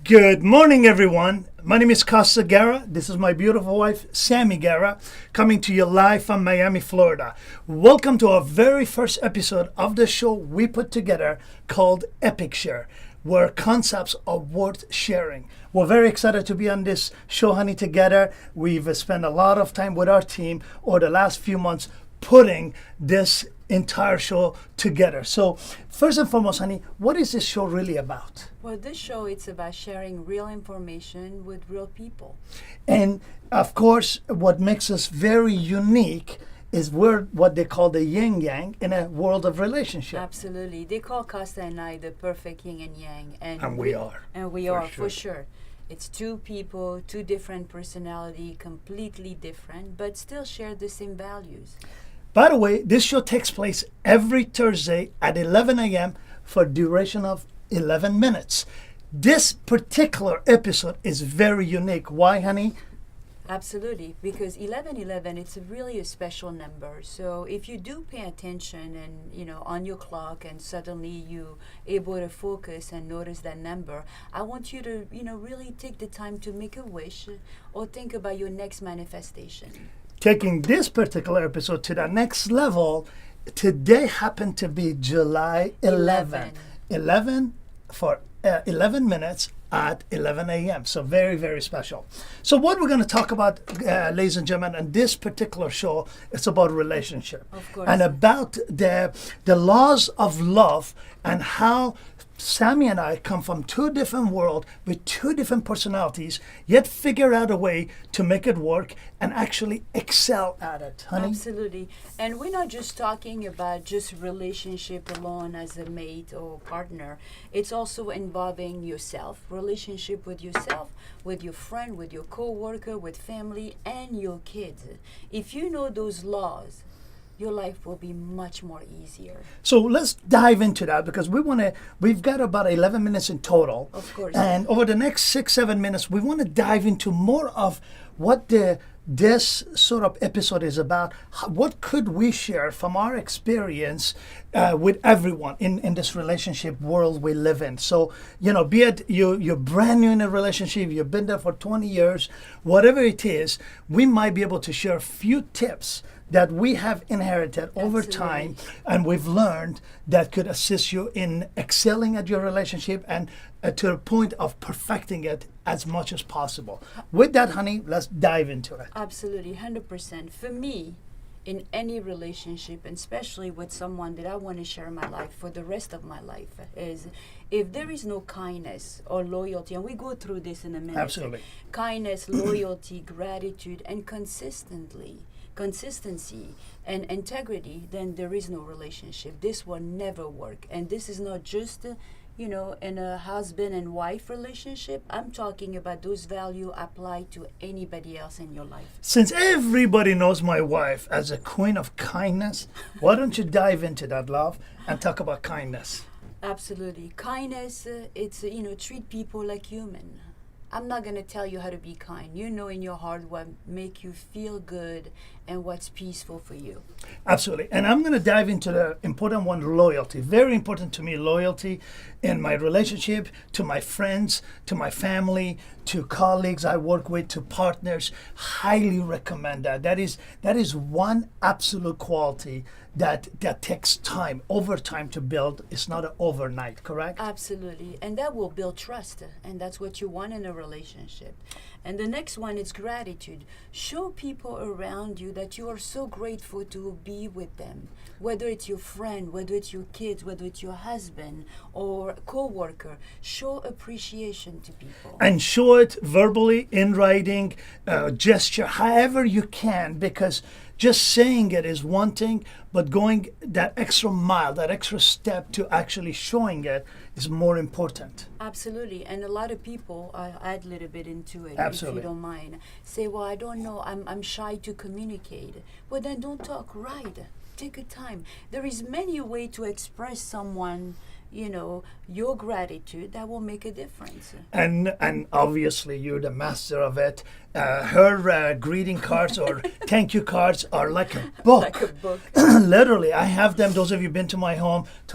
Good morning, everyone. My name is Costa Guerra. This is my beautiful wife, Sammy Guerra, coming to you live from Miami, Florida. Welcome to our very first episode of the show we put together called Epic Share, where concepts are worth sharing. We're very excited to be on this show, honey, together. We've spent a lot of time with our team over the last few months putting this entire show together. So first and foremost, honey, what is this show really about? Well, this show, it's about sharing real information with real people. And of course, what makes us very unique is we're what they call the yin yang in a world of relationship. Absolutely. They call Costa and I the perfect yin and yang. And we are. And we are, for sure. It's two people, two different personality, completely different, but still share the same values. By the way, this show takes place every Thursday at 11 a.m. for a duration of 11 minutes. This particular episode is very unique. Why, honey? Absolutely, because 1111, it's really a special number. So if you do pay attention and, on your clock and suddenly you able to focus and notice that number, I want you to, really take the time to make a wish or think about your next manifestation. Taking this particular episode to the next level, today happened to be July 11. 11 for 11 minutes at 11 a.m. So very, very special. So what we're going to talk about, ladies and gentlemen, on this particular show, it's about relationship. Of course. And about the laws of love and how Sammy and I come from two different worlds with two different personalities, yet figure out a way to make it work and actually excel at it, honey. Absolutely. And we're not just talking about just relationship alone as a mate or partner. It's also involving yourself, relationship with yourself, with your friend, with your co-worker, with family, and your kids. If you know those laws, your life will be much more easier. So let's dive into that because we've got about 11 minutes in total. Of course. And over the next 6-7 minutes, we want to dive into more of what this sort of episode is about. What could we share from our experience with everyone in this relationship world we live in? So, be it you're brand new in a relationship, you've been there for 20 years, whatever it is, we might be able to share a few tips that we have inherited over time and we've learned that could assist you in excelling at your relationship and to the point of perfecting it as much as possible. With that, honey, let's dive into it. Absolutely, 100%. For me, in any relationship, and especially with someone that I want to share my life for the rest of my life, is if there is no kindness or loyalty, and we go through this in a minute. Absolutely. Kindness, loyalty, gratitude, and consistency and integrity, then there is no relationship. This will never work. And this is not just in a husband and wife relationship. I'm talking about those values apply to anybody else in your life. Since everybody knows my wife as a queen of kindness, why don't you dive into that, love, and talk about kindness? Absolutely. Kindness, it's treat people like human. I'm not going to tell you how to be kind. You know in your heart what make you feel good and what's peaceful for you. Absolutely. And I'm going to dive into the important one, loyalty. Very important to me, loyalty in my relationship, to my friends, to my family, to colleagues I work with, to partners. Highly recommend that. That is one absolute quality that takes time, over time to build. It's not an overnight, correct? Absolutely. And that will build trust. And that's what you want in a relationship. And the next one is gratitude. Show people around you that you are so grateful to be with them. Whether it's your friend, whether it's your kids, whether it's your husband or co-worker. Show appreciation to people. And show it verbally, in writing, gesture, however you can, because just saying it is one thing, but going that extra mile, that extra step to actually showing it is more important. Absolutely. And a lot of people, I add a little bit into it, Absolutely. if you don't mind, say, well, I don't know, I'm shy to communicate. Well, then don't talk, right? Take a time. There is many ways to express someone your gratitude, that will make a difference. And obviously you're the master of it. Her greeting cards or thank you cards are like a book. Like a book. Literally, I have them. Those of you been to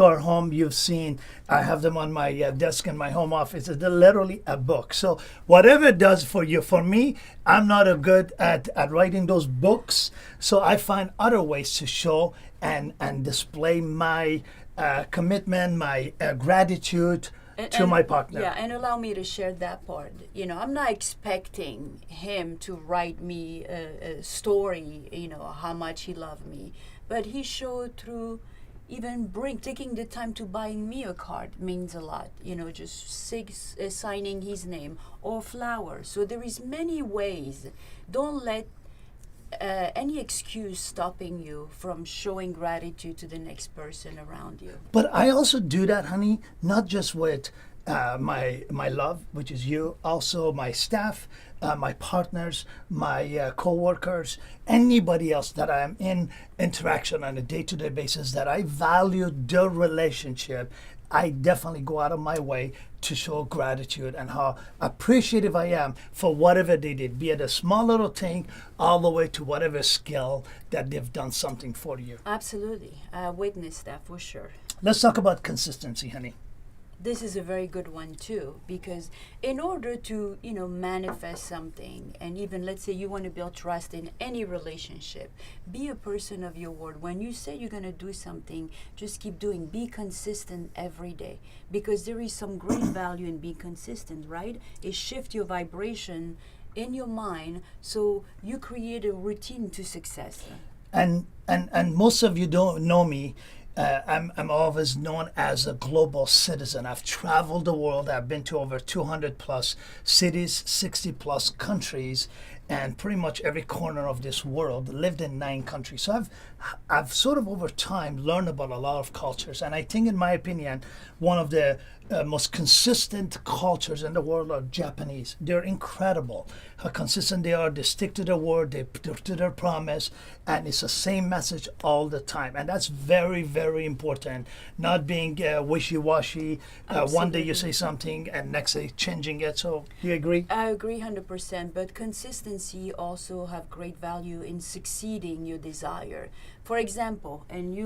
our home, you've seen. I have them on my desk in my home office. They're literally a book. So whatever it does for you, for me, I'm not a good at writing those books. So I find other ways to show and display my commitment, my gratitude to my partner. Yeah, and allow me to share that part. I'm not expecting him to write me a story, how much he loved me. But he showed through even taking the time to buying me a card means a lot. Just signing his name or flowers. So there is many ways. Don't let any excuse stopping you from showing gratitude to the next person around you. But I also do that, honey, not just with my love, which is you, also my staff, my partners, my co-workers, anybody else that I'm in interaction on a day-to-day basis that I value their relationship. I definitely go out of my way to show gratitude and how appreciative I am for whatever they did, be it a small little thing all the way to whatever skill that they've done something for you. Absolutely. I witnessed that for sure. Let's talk about consistency, honey. This is a very good one too, because in order to manifest something, and even let's say you want to build trust in any relationship, be a person of your word. When you say you're going to do something, just keep doing. Be consistent every day, because there is some great value in being consistent, right? It shifts your vibration in your mind, so you create a routine to success. And most of you don't know me. I'm always known as a global citizen. I've traveled the world. I've been to over 200 plus cities, 60 plus countries, and pretty much every corner of this world. Lived in 9 countries. So I've sort of over time learned about a lot of cultures. And I think, in my opinion, one of the most consistent cultures in the world are Japanese. They're incredible how consistent they are. They stick to their word, they to their promise, and it's the same message all the time. And that's very, very important. Not being wishy-washy. One day you say something and next day changing it. So you agree? I agree 100%. But consistency also have great value in succeeding your desire. For example, and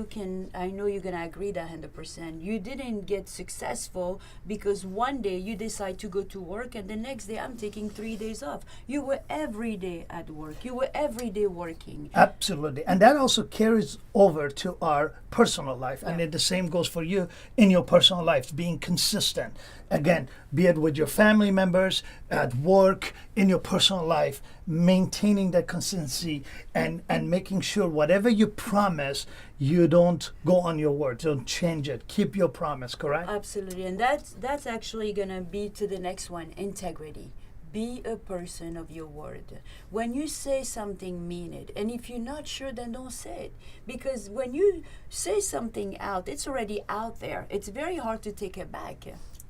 I know you're gonna agree that 100%. You didn't get successful because one day you decide to go to work and the next day I'm taking 3 days off. You were every day at work. You were every day working. Absolutely. And that also carries over to our personal life. And the same goes for you in your personal life, being consistent. Again, be it with your family members, at work, in your personal life, maintaining that consistency and making sure whatever you promise, you don't go on your word, don't change it. Keep your promise, correct? Absolutely. And that's actually going to be to the next one, integrity. Be a person of your word. When you say something, mean it. And if you're not sure, then don't say it. Because when you say something out, it's already out there. It's very hard to take it back.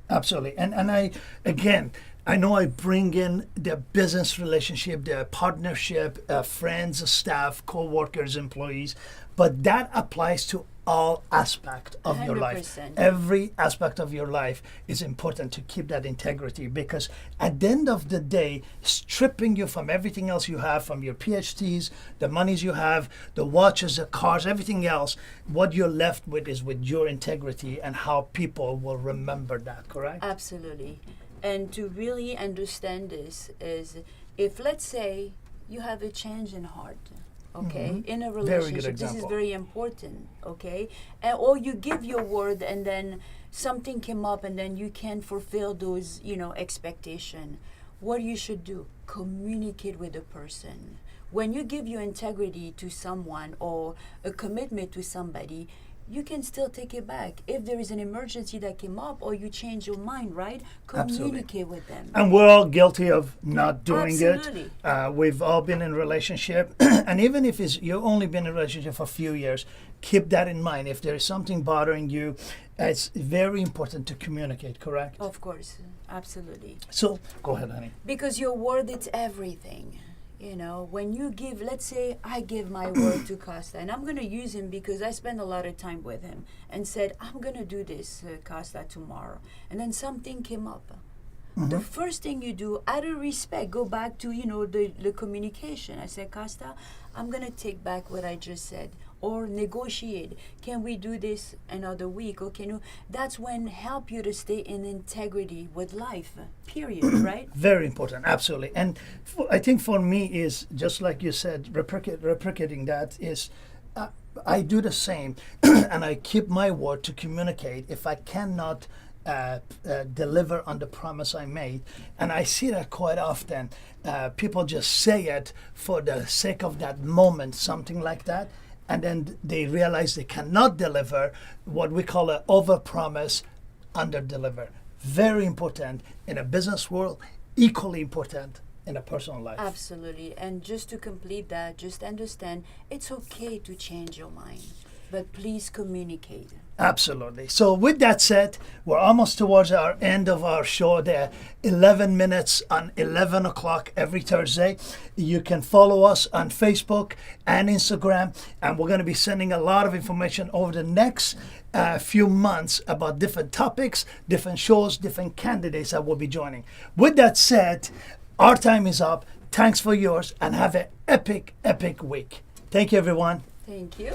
Absolutely. And I know I bring in the business relationship, the partnership, friends, staff, co-workers, employees, but that applies to all aspects of your life. 100%. Every aspect of your life is important to keep that integrity, because at the end of the day, stripping you from everything else you have, from your PhDs, the monies you have, the watches, the cars, everything else, what you're left with is with your integrity and how people will remember that, correct? Absolutely. And to really understand this is, if let's say you have a change in heart, okay, in a Very good relationship, this is example. very important, okay, or you give your word and then something came up and then you can't fulfill those expectation. What you should do, communicate with the person. When you give your integrity to someone or a commitment to somebody, you can still take it back. If there is an emergency that came up or you change your mind, right? Communicate with them. And we're all guilty of not doing Absolutely. it. We've all been in a relationship. And even if you've only been in a relationship for a few years, keep that in mind. If there is something bothering you, it's very important to communicate, correct? Of course, absolutely. So go ahead, honey. Because your word, it's everything. You know, when you give, let's say I give my word to Costa, and I'm going to use him because I spend a lot of time with him, and said, I'm going to do this, Costa, tomorrow. And then something came up. The first thing you do, out of respect, go back to, the communication. I said, Costa, I'm going to take back what I just said. Or negotiate. Can we do this another week? Or can you? That's when help you to stay in integrity with life, period, right? Very important, absolutely. And I think for me is, just like you said, replicating that is, I do the same. And I keep my word to communicate. If I cannot deliver on the promise I made. And I see that quite often. People just say it for the sake of that moment, something like that. And then they realize they cannot deliver, what we call an overpromise, underdeliver. Very important in a business world, equally important in a personal life. Absolutely. And just to complete that, just understand it's okay to change your mind, but please communicate. Absolutely. So with that said, we're almost towards our end of our show there. 11 minutes on 11 o'clock every Thursday. You can follow us on Facebook and Instagram. And we're going to be sending a lot of information over the next few months about different topics, different shows, different candidates that will be joining. With that said, our time is up. Thanks for yours and have an epic, epic week. Thank you, everyone. Thank you.